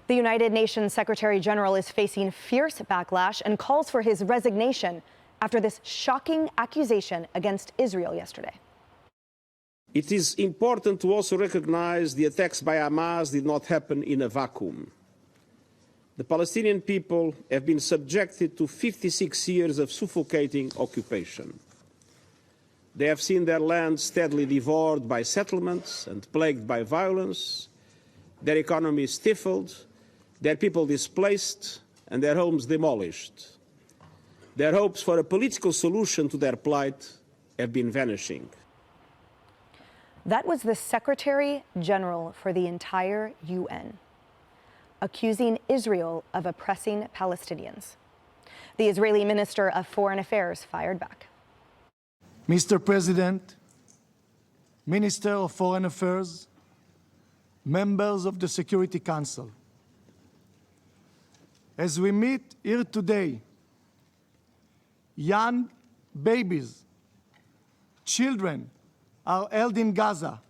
The United Nations Secretary General is facing fierce backlash and calls for his resignation after this shocking accusation against Israel yesterday. It is important to also recognize the attacks by Hamas did not happen in a vacuum. The Palestinian people have been subjected to 56 years of suffocating occupation. They have seen their land steadily devoured by settlements and plagued by violence, their economy stifled, their people displaced, and their homes demolished. Their hopes for a political solution to their plight have been vanishing. That was the Secretary General for the entire UN, accusing Israel of oppressing Palestinians. The Israeli Minister of Foreign Affairs fired back. Mr. President, Minister of Foreign Affairs, members of the Security Council, as we meet here today, young babies, children are held in Gaza.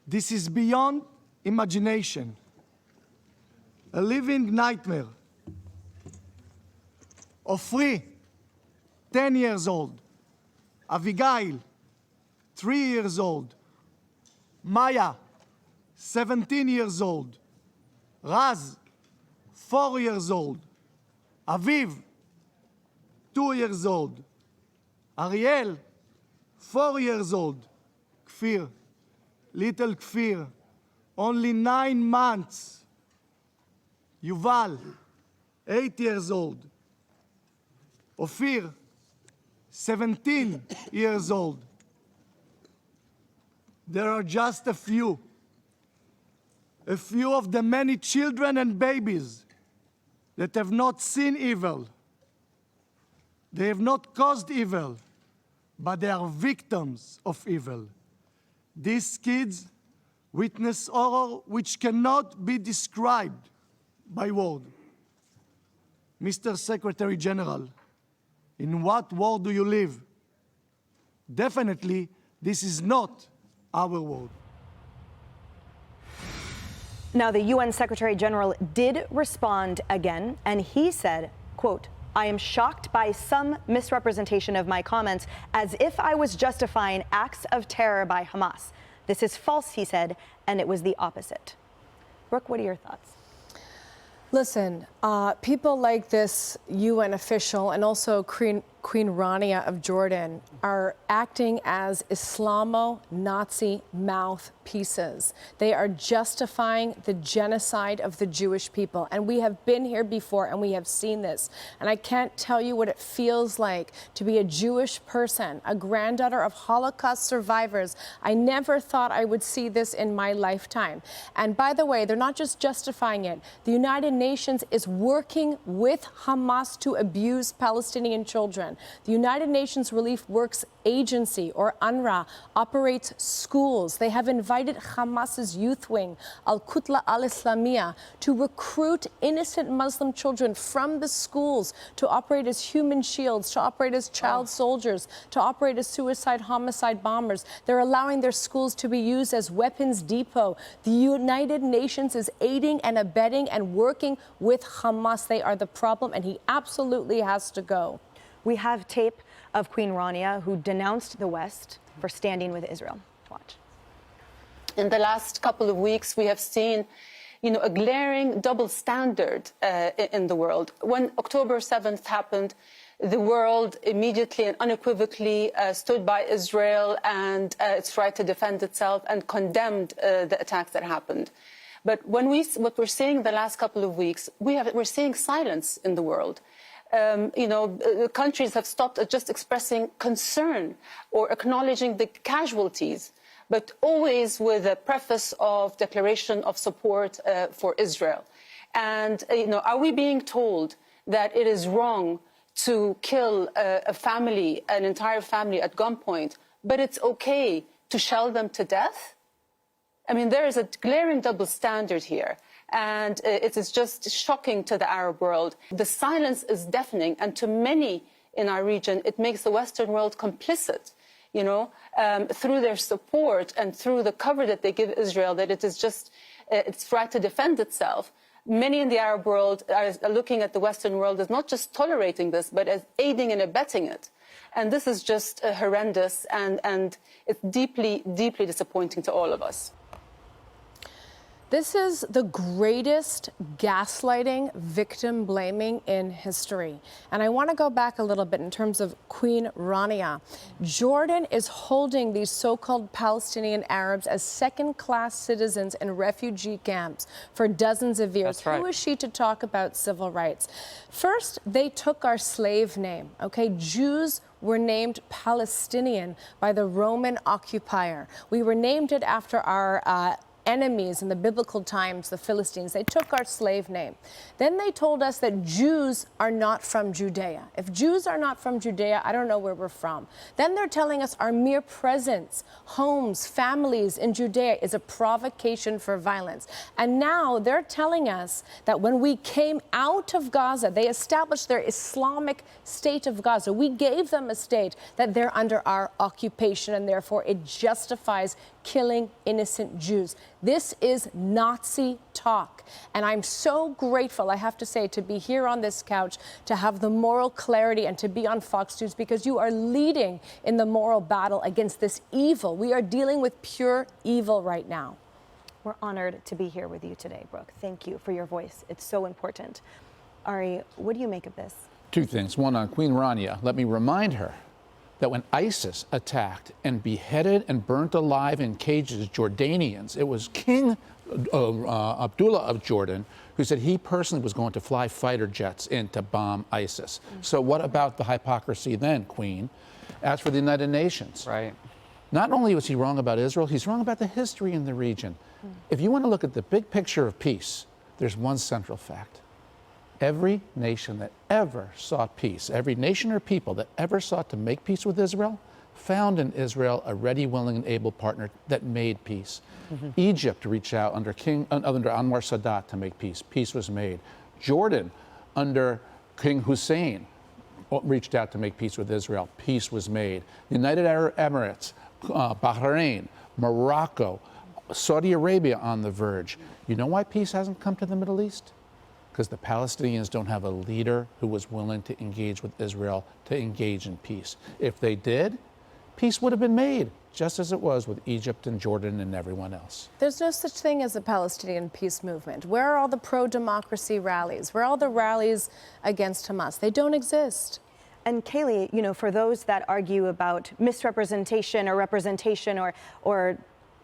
This is beyond imagination, a living nightmare. Ofri, 10 years old, Avigail, 3 years old, Maya, 17 years old, Raz, 4 years old, Aviv, 2 years old, Ariel, 4 years old, Kfir, little Kfir, only 9 months, Yuval, 8 years old, Ofir, 17 years old. There are just a few of the many children and babies that have not seen evil. They have not caused evil, but they are victims of evil. These kids witness horror which cannot be described by words. Mr. Secretary General, in what world do you live? Definitely, this is not our world. Now, the UN Secretary General did respond again, and he said, quote, "I am shocked by some misrepresentation of my comments as if I was justifying acts of terror by Hamas. This is false," he said, and it was the opposite. Brooke, what are your thoughts? Listen, people like this UN official and also Queen Rania of Jordan are acting as Islamo-Nazi mouthpieces. They are justifying the genocide of the Jewish people. And we have been here before and we have seen this. And I can't tell you what it feels like to be a Jewish person, a granddaughter of Holocaust survivors. I never thought I would see this in my lifetime. And by the way, they're not just justifying it. The United Nations is working with Hamas to abuse Palestinian children. The United Nations Relief Works Agency, or UNRWA, operates schools. They have invited Hamas's youth wing, Al-Qutla al-Islamiyah, to recruit innocent Muslim children from the schools to operate as human shields, to operate as child soldiers, to operate as suicide homicide bombers. They're allowing their schools to be used as weapons depot. The United Nations is aiding and abetting and working with Hamas. They are the problem, and he absolutely has to go. We have tape of Queen Rania, who denounced the West for standing with Israel. Watch. In the last couple of weeks, we have seen, a glaring double standard in the world. When October 7th happened, the world immediately and unequivocally stood by Israel and its right to defend itself and condemned the attacks that happened. But what we're seeing the last couple of weeks, we're seeing silence in the world. Countries have stopped at just expressing concern or acknowledging the casualties, but always with a preface of declaration of support for Israel. And, are we being told that it is wrong to kill a family, an entire family at gunpoint, but it's okay to shell them to death? I mean, there is a glaring double standard here. And it is just shocking to the Arab world. The silence is deafening, and to many in our region, it makes the Western world complicit, through their support and through the cover that they give Israel, that it is just its right to defend itself. Many in the Arab world are looking at the Western world as not just tolerating this, but as aiding and abetting it. And this is just horrendous, and it's deeply, deeply disappointing to all of us. This is the greatest gaslighting, victim blaming in history. And I want to go back a little bit in terms of Queen Rania. Jordan is holding these so-called Palestinian Arabs as second-class citizens in refugee camps for dozens of years. That's right. Who is she to talk about civil rights? First, they took our slave name, okay? Jews were named Palestinian by the Roman occupier. We were named it after our enemies in the biblical times, the Philistines. They took our slave name. Then they told us that Jews are not from Judea. If Jews are not from Judea, I don't know where we're from. Then they're telling us our mere presence, homes, families in Judea is a provocation for violence. And now they're telling us that when we came out of Gaza, they established their Islamic state of Gaza. We gave them a state that they're under our occupation, and therefore it justifies killing innocent Jews. This is Nazi talk. And I'm so grateful, I have to say, to be here on this couch, to have the moral clarity and to be on Fox News, because you are leading in the moral battle against this evil. We are dealing with pure evil right now. We're honored to be here with you today, Brooke. Thank you for your voice. It's so important. Ari, what do you make of this? Two things. One, on Queen Rania, let me remind her that when ISIS attacked and beheaded and burnt alive in cages Jordanians, it was King Abdullah of Jordan who said he personally was going to fly fighter jets in to bomb ISIS. So what about the hypocrisy then, Queen? As for the United Nations, Right. not only was he wrong about Israel, he's wrong about the history in the region. If you want to look at the big picture of peace, there's one central fact. Every nation that ever sought peace, every nation or people that ever sought to make peace with Israel, found in Israel a ready, willing, and able partner that made peace. Egypt reached out under Anwar Sadat to make peace. Peace was made. Jordan, under King Hussein, reached out to make peace with Israel. Peace was made. The United Arab Emirates, Bahrain, Morocco, Saudi Arabia on the verge. You know why peace hasn't come to the Middle East? Because the Palestinians don't have a leader who was willing to engage with Israel, to engage in peace. If they did, peace would have been made, just as it was with Egypt and Jordan and everyone else. There's no such thing as a Palestinian peace movement. Where are all the pro-democracy rallies? Where are all the rallies against Hamas? They don't exist. And Kaylee, you know, for those that argue about misrepresentation or representation or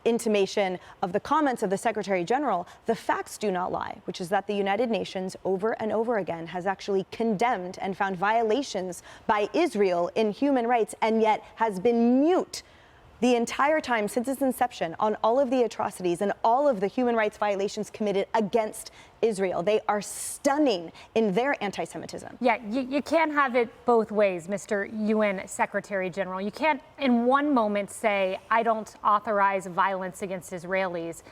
intimation of the comments of the Secretary General, the facts do not lie, which is that the United Nations over and over again has actually condemned and found violations by Israel in human rights, and yet has been mute the entire time since its inception on all of the atrocities and all of the human rights violations committed against Israel. They are stunning in their anti-Semitism. Yeah, you can't have it both ways, Mr. UN Secretary General. You can't in one moment say, I don't authorize violence against Israelis,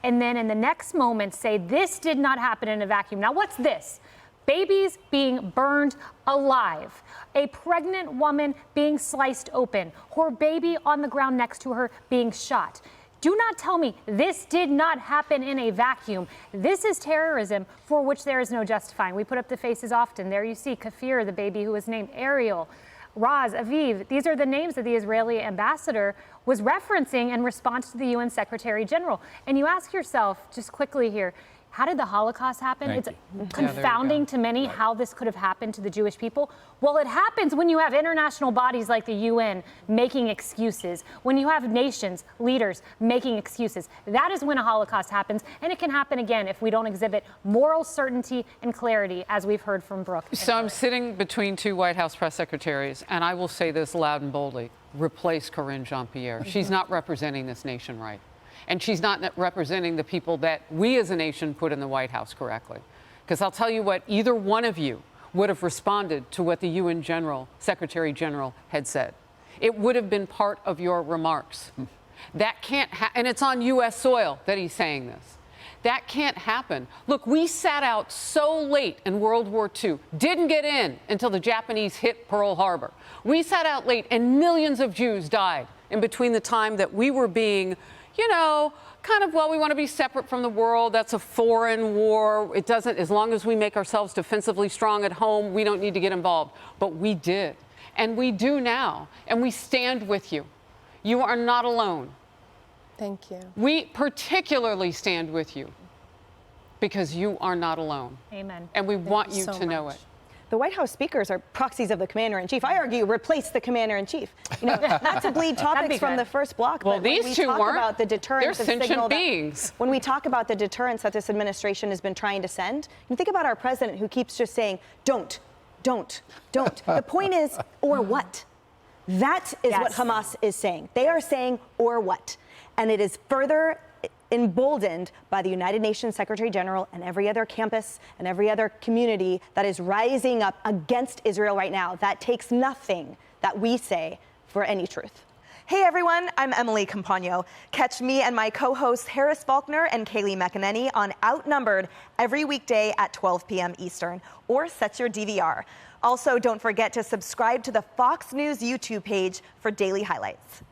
and then in the next moment say, this did not happen in a vacuum. Now, what's this? Babies being burned alive, a pregnant woman being sliced open, her baby on the ground next to her being shot. Do not tell me this did not happen in a vacuum. This is terrorism for which there is no justifying. We put up the faces often. There you see Kafir, the baby who was named Ariel, Raz, Aviv. These are the names that the Israeli ambassador was referencing in response to the UN Secretary General. And you ask yourself, just quickly here, how did the Holocaust happen? It's confounding to many how this could have happened to the Jewish people. Well, it happens when you have international bodies like the UN making excuses, when you have nations, leaders making excuses. That is when a Holocaust happens, and it can happen again if we don't exhibit moral certainty and clarity, as we've heard from Brooke. So I'm sitting between two White House press secretaries, and I will say this loud and boldly. Replace Karine Jean-Pierre. She's not representing this nation right. And she's not representing the people that we as a nation put in the White House correctly. Because I'll tell you what, either one of you would have responded to what the UN Secretary General had said. It would have been part of your remarks. That can't and it's on U.S. soil that he's saying this. That can't happen. Look, we sat out so late in World War II, didn't get in until the Japanese hit Pearl Harbor. We sat out late and millions of Jews died in between the time that we were being you know, kind of, well, we want to be separate from the world. That's a foreign war. It doesn't, as long as we make ourselves defensively strong at home, we don't need to get involved. But we did. And we do now. And we stand with you. You are not alone. Thank you. We particularly stand with you because you are not alone. Amen. And we want you so to know much. it. The White House speakers are proxies of the commander-in-chief. I argue replace the commander-in-chief. You know, not to bleed topics from the first block, Well, but when we these two talk weren't. about the deterrence They're and sentient signal beings. when we talk about the deterrence that this administration has been trying to send, you think about our president who keeps just saying, don't. The point is, or what? That is what Hamas is saying. They are saying, or what? And it is further emboldened by the United Nations Secretary General and every other campus and every other community that is rising up against Israel right now. That takes nothing that we say for any truth. Hey everyone, I'm Emily Campagno. Catch me and my co-hosts Harris Faulkner and Kaylee McEnany on Outnumbered every weekday at 12 p.m. Eastern, or set your DVR. Also, don't forget to subscribe to the Fox News YouTube page for daily highlights.